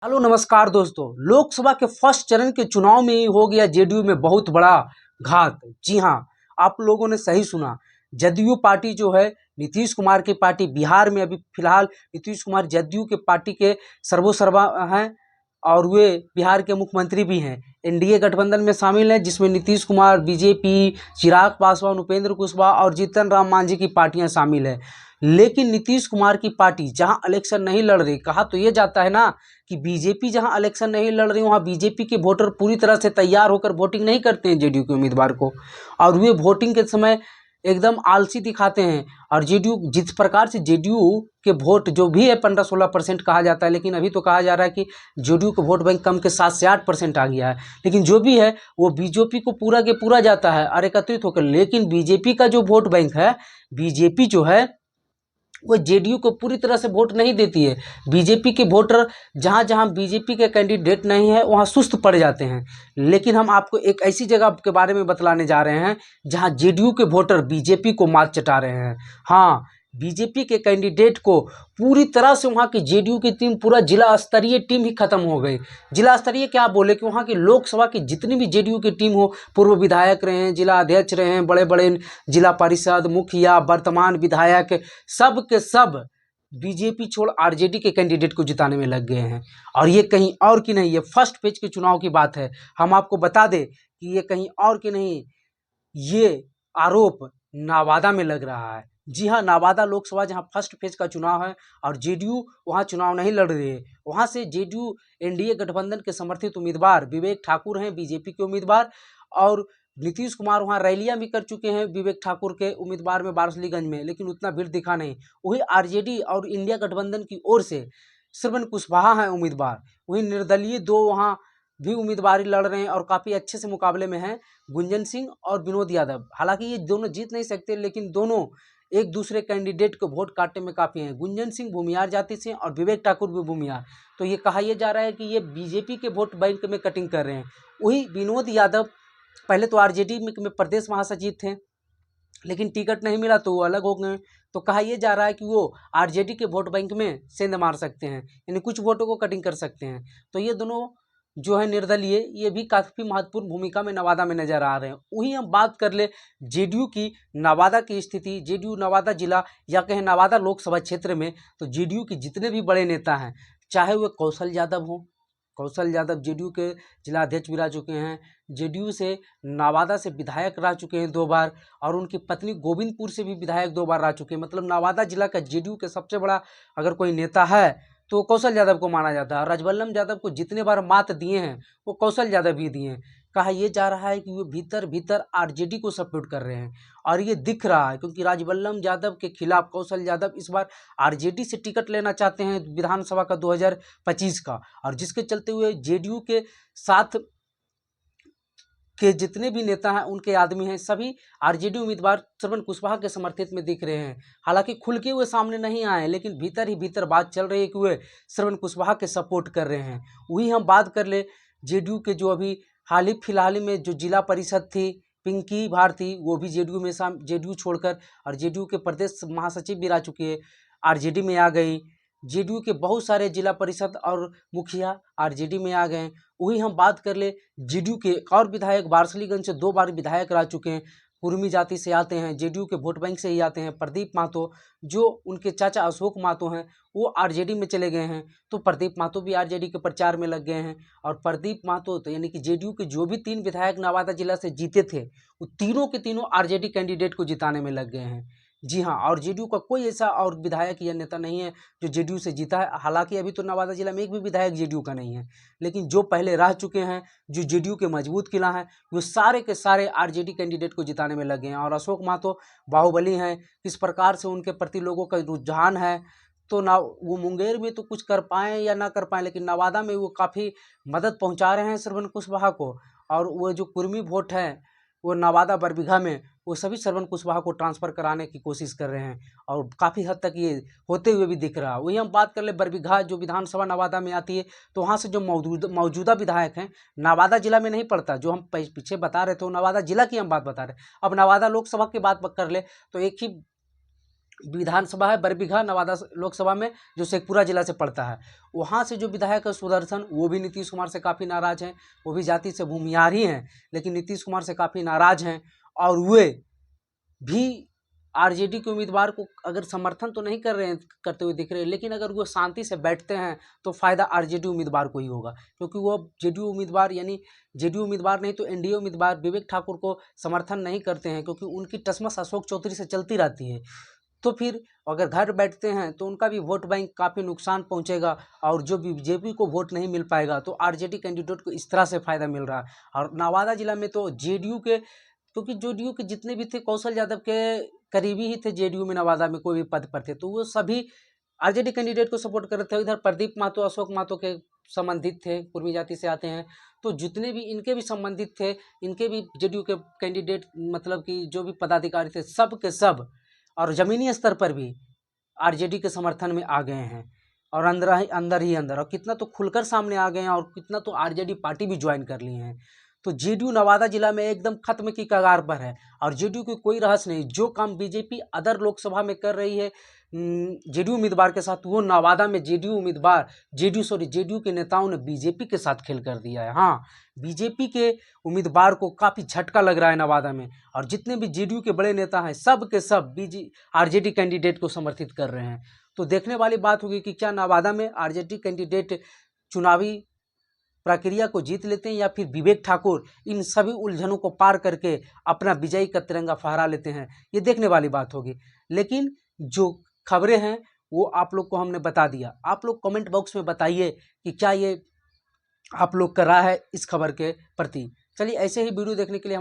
Hello नमस्कार दोस्तों। लोकसभा के फर्स्ट चरण के चुनाव में ही हो गया जेडीयू में बहुत बड़ा घात। जी हाँ, आप लोगों ने सही सुना। जदयू पार्टी जो है नीतीश कुमार की पार्टी, बिहार में अभी फिलहाल नीतीश कुमार जदयू के पार्टी के सर्वोसर्वा हैं और वे बिहार के मुख्यमंत्री भी हैं। एनडीए गठबंधन में शामिल है जिसमें नीतीश कुमार, बीजेपी, चिराग पासवान, उपेंद्र कुशवाहा और जीतन राम मांझी की पार्टियां शामिल है। लेकिन नीतीश कुमार की पार्टी जहां इलेक्शन नहीं लड़ रही, कहा तो ये जाता है ना कि बीजेपी जहां इलेक्शन नहीं लड़ रही वहां बीजेपी के वोटर पूरी तरह से तैयार होकर वोटिंग नहीं करते हैं जेडीयू के उम्मीदवार को, और वे वोटिंग के समय एकदम आलसी दिखाते हैं। और जेडीयू जिस प्रकार से जेडीयू के वोट जो भी है 15-16% कहा जाता है, लेकिन अभी तो कहा जा रहा है कि जेडीयू का वोट बैंक कम के 7 से 8% आ गया है। लेकिन जो भी है वो बीजेपी को पूरा के पूरा जाता है और एकत्रित होकर। लेकिन बीजेपी का जो वोट बैंक है, बीजेपी जो है वो जेडीयू को पूरी तरह से वोट नहीं देती है। बीजेपी के वोटर जहां जहां बीजेपी के कैंडिडेट नहीं है वहां सुस्त पड़ जाते हैं। लेकिन हम आपको एक ऐसी जगह के बारे में बतलाने जा रहे हैं जहां जेडीयू के वोटर बीजेपी को मात चटा रहे हैं। हाँ, बीजेपी के कैंडिडेट को पूरी तरह से वहां की जेडीयू की टीम, पूरा जिला स्तरीय टीम ही खत्म हो गई। जिला स्तरीय क्या बोले कि वहां की लोकसभा की जितनी भी जेडीयू की टीम हो, पूर्व विधायक रहे हैं, जिला अध्यक्ष रहे हैं, बड़े बड़े जिला परिषद मुखिया, वर्तमान विधायक, सब के सब बीजेपी छोड़ आरजेडी के कैंडिडेट को जिताने में लग गए हैं। और ये कहीं और की नहीं, ये फर्स्ट पेज के चुनाव की बात है। हम आपको बता दें कि ये कहीं और की नहीं, ये आरोप नवादा में लग रहा है। जी हाँ, नवादा लोकसभा जहां फर्स्ट फेज का चुनाव है और जेडीयू वहां चुनाव नहीं लड़ रही है। वहां से जेडीयू एनडीए गठबंधन के समर्थित उम्मीदवार विवेक ठाकुर हैं बीजेपी के उम्मीदवार, और नीतीश कुमार वहां रैलियां भी कर चुके हैं विवेक ठाकुर के उम्मीदवार में बारसलीगंज में, लेकिन उतना भीड़ दिखा नहीं। वही आरजेडी और इंडिया गठबंधन की ओर से श्रवण कुशवाहा हैं उम्मीदवार। वही निर्दलीय दो वहां भी उम्मीदवारी लड़ रहे हैं और काफ़ी अच्छे से मुकाबले में हैं, गुंजन सिंह और विनोद यादव। हालांकि ये दोनों जीत नहीं सकते, लेकिन दोनों एक दूसरे कैंडिडेट को वोट काटने में काफ़ी हैं। गुंजन सिंह भूमियार जाति से और विवेक ठाकुर भी भूमियार। तो ये कहा यह जा रहा है कि ये बीजेपी के वोट बैंक में कटिंग कर रहे हैं। वही विनोद यादव पहले तो आरजेडी में प्रदेश महासचिव थे, लेकिन टिकट नहीं मिला तो वो अलग हो गए। तो कहा यह जा रहा है कि वो आरजेडी के वोट बैंक में सेंध मार सकते हैं, यानी कुछ वोटों को कटिंग कर सकते हैं। तो ये दोनों जो है निर्दलीय, ये भी काफ़ी महत्वपूर्ण भूमिका में नवादा में नजर आ रहे हैं। वहीं हम बात कर ले जेडीयू की नवादा की स्थिति, जेडीयू नवादा जिला या कहें नवादा लोकसभा क्षेत्र में, तो जेडीयू के जितने भी बड़े नेता हैं, चाहे वह कौशल यादव हो, कौशल यादव जेडीयू के जिला अध्यक्ष भी रह चुके हैं, जेडीयू से नवादा से विधायक रह चुके हैं 2 बार, और उनकी पत्नी गोविंदपुर से भी विधायक 2 बार रह चुके हैं। मतलब नवादा जिला का जेडीयू के सबसे बड़ा अगर कोई नेता है तो कौशल यादव को माना जाता है। और राजबल्लभ यादव को जितने बार मात दिए हैं वो कौशल यादव भी दिए हैं। कहा यह जा रहा है कि वो भीतर भीतर आरजेडी को सपोर्ट कर रहे हैं, और ये दिख रहा है क्योंकि राजबल्लभ यादव के खिलाफ कौशल यादव इस बार आरजेडी से टिकट लेना चाहते हैं विधानसभा का 2025 का। और जिसके चलते हुए जेडीयू के साथ के जितने भी नेता हैं, उनके आदमी हैं, सभी आरजेडी उम्मीदवार श्रवण कुशवाहा के समर्थित में दिख रहे हैं। हालांकि खुल के वे सामने नहीं आए, लेकिन भीतर ही भीतर बात चल रही है कि वे श्रवण कुशवाहा के सपोर्ट कर रहे हैं। वही हम बात कर ले जेडीयू के, जो अभी हाल ही फिलहाल में जो जिला परिषद थी पिंकी भारती, वो भी जेडीयू में जेडीयू छोड़कर, और जेडीयू के प्रदेश महासचिव भी रह चुकी है, आरजेडी में आ गई। जेडीयू के बहुत सारे जिला परिषद और मुखिया आरजेडी में आ गए। वही हम बात कर ले जेडीयू के एक और विधायक बारसलीगंज से 2 बार विधायक रह चुके हैं, कुर्मी जाति से आते हैं, जेडीयू के वोट बैंक से ही आते हैं, प्रदीप महतो, जो उनके चाचा अशोक महतो हैं वो आरजेडी में चले गए हैं। तो प्रदीप महतो भी आरजेडी के प्रचार में लग गए हैं। और प्रदीप महतो तो यानी कि जेडीयू के जो भी 3 विधायक नवादा जिला से जीते थे, वो तीनों के तीनों आरजेडी कैंडिडेट को जिताने में लग गए हैं। जी हाँ, और जेडीयू का कोई ऐसा और विधायक या नेता नहीं है जो जेडीयू से जीता है। हालांकि अभी तो नवादा जिला में एक भी विधायक जेडीयू का नहीं है, लेकिन जो पहले रह चुके हैं, जो जेडीयू के मजबूत किला हैं, वो सारे के सारे आरजेडी कैंडिडेट को जिताने में लगे हैं। और अशोक महतो बाहुबली हैं, किस प्रकार से उनके प्रति लोगों का रुझान है। तो ना वो मुंगेर में तो कुछ कर पाएँ या ना कर पाएँ, लेकिन नवादा में वो काफ़ी मदद पहुँचा रहे हैं श्रवण कुशवाहा को। और वो जो कुर्मी वोट है वो नवादा बरबीघा में, वो सभी श्रवण कुशवाहा को ट्रांसफ़र कराने की कोशिश कर रहे हैं, और काफ़ी हद तक ये होते हुए भी दिख रहा है। वहीं हम बात कर ले बरबीघा जो विधानसभा नवादा में आती है, तो वहाँ से जो मौजूदा विधायक हैं, नवादा जिला में नहीं पड़ता, जो हम पीछे बता रहे थे वो नवादा जिला की हम बात बता रहे हैं। अब नवादा लोकसभा की बात कर ले तो एक ही विधानसभा है बरबीघा नवादा लोकसभा में, जो शेखपुरा जिला से पड़ता है। वहाँ से जो विधायक है सुदर्शन, वो भी नीतीश कुमार से काफ़ी नाराज़ हैं। वो भी जाति से भूमिहार ही हैं, लेकिन नीतीश कुमार से काफ़ी नाराज़ हैं। और वे भी आरजेडी के उम्मीदवार को अगर समर्थन तो नहीं कर रहे हैं, करते हुए दिख रहे हैं, लेकिन अगर वो शांति से बैठते हैं तो फ़ायदा आरजेडी उम्मीदवार को ही होगा, क्योंकि वो जेडीयू उम्मीदवार यानी जेडीयू उम्मीदवार नहीं तो एनडीए उम्मीदवार विवेक ठाकुर को समर्थन नहीं करते हैं, क्योंकि उनकी टसमस अशोक चौधरी से चलती रहती है। तो फिर अगर घर बैठते हैं तो उनका भी वोट बैंक काफ़ी नुकसान पहुंचेगा, और जो बीजेपी को वोट नहीं मिल पाएगा तो आरजेडी कैंडिडेट को इस तरह से फ़ायदा मिल रहा है। और नवादा जिला में तो जेडीयू के, क्योंकि जेडीयू के जितने भी थे कौशल यादव के करीबी ही थे, जेडीयू में नवादा में कोई भी पद पर थे, तो वो सभी आरजेडी कैंडिडेट को सपोर्ट कर रहे थे। इधर प्रदीप महतो अशोक महतो के संबंधित थे, कुर्मी जाति से आते हैं, तो जितने भी इनके भी संबंधित थे, इनके भी जेडीयू के कैंडिडेट मतलब कि जो भी पदाधिकारी थे सब के सब, और ज़मीनी स्तर पर भी आरजेडी के समर्थन में आ गए हैं, और अंदर ही अंदर, और कितना तो खुलकर सामने आ गए हैं, और कितना तो आरजेडी पार्टी भी ज्वाइन कर ली हैं। तो जेडीयू नवादा जिला में एकदम खत्म की कगार पर है, और जेडीयू की कोई रहस्य नहीं। जो काम बीजेपी अदर लोकसभा में कर रही है जेडीयू उम्मीदवार के साथ, वो नवादा में जेडीयू के नेताओं ने बीजेपी के साथ खेल कर दिया है। हाँ, बीजेपी के उम्मीदवार को काफ़ी झटका लग रहा है नवादा में, और जितने भी जेडीयू के बड़े नेता हैं सब के सब आरजेडी कैंडिडेट को समर्थित कर रहे हैं। तो देखने वाली बात होगी कि क्या नवादा में आरजेडी कैंडिडेट चुनावी प्रक्रिया को जीत लेते हैं, या फिर विवेक ठाकुर इन सभी उलझनों को पार करके अपना विजयी का तिरंगा फहरा लेते हैं। ये देखने वाली बात होगी। लेकिन जो खबरें हैं वो आप लोग को हमने बता दिया। आप लोग कमेंट बॉक्स में बताइए कि क्या ये आप लोग का राय है इस खबर के प्रति। चलिए, ऐसे ही वीडियो देखने के लिए